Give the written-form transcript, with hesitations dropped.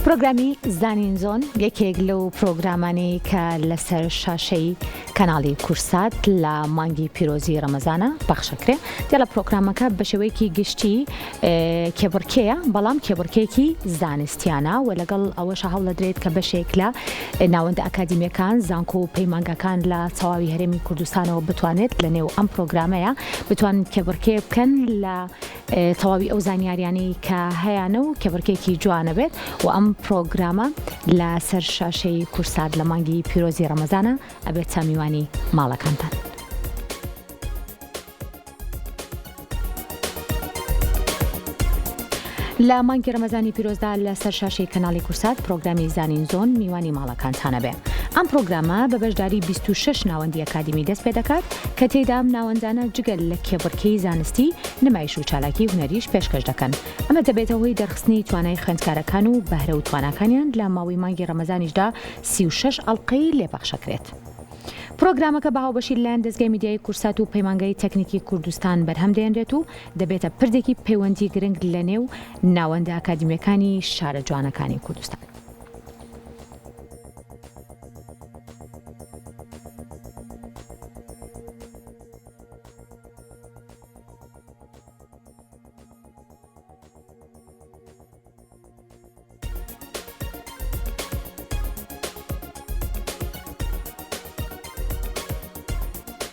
پرۆگرامی زانین زۆن یەکێک لەو پرۆگرامانەی کە لەسەر شاشەی چەناڵی کورسات لە مانگی پیرۆزی رەمەزانە پەخشەکرێ. دیالە پرۆگرامەکە بە شێوەیەکی گشتی کێبڕکەیە، بەڵام کێبڕکەیەکی زانستیانە و لەگەڵ ئەوەش هەوڵەدرێت کە بەشێک لە ناوەندە ئەکادیمیەکان زانکۆ و پەیمانگەکان لە تەواوی هەرێمی کوردستانەوە بتوانێت لە نێو ئەم پرۆگرامەیە بتوان کێبڕکێ بکەن لە تەواوی ئەو زانیاریانەی کە هەیەە و کێبڕکێکی جوانە بێت و ئەم پرۆگرامە لە سەر شاشەی کورسات لە مانگی پیرۆزی رەمەزانە ئەبێت تا میوانی ماڵەکانتان. لە مانگی رەمەزانی پیرۆزدا لە سەر شاشەی کەناڵی کورسات پرۆگرامی زانین زۆن میوانی ماڵەکانتانە بێ. ئەم پرۆگرامە بە بەشداری 26 ناوەندی ئەکادیمی دەست پێ دەکات کە تێیدا ناوەندانە جگەل لە کێبڕکەی زانستی نمایش و چالاکی هونەریش پێشکەش دەکەن. ئەمە دەبێتە هۆی دەرخستنی توانای خوێندکارەکان و بەهرە و تواناکانیان لە ماوەی مانگی رەمەزانیشدا 36 ئەڵقەی لێپەخشەکرێت. پرۆگرامەکە بە هاوبەشی لەلایەن دەستگای میدیای کورسات و پەیمانگەی تەکنیکی کوردستان بەرهەم دێنرێت و دەبێتە پردێکی پەیوەندی گرنگ لە نێو ناوەندە ئەکادیمیەکانی شارە جوانەکانی کوردستان.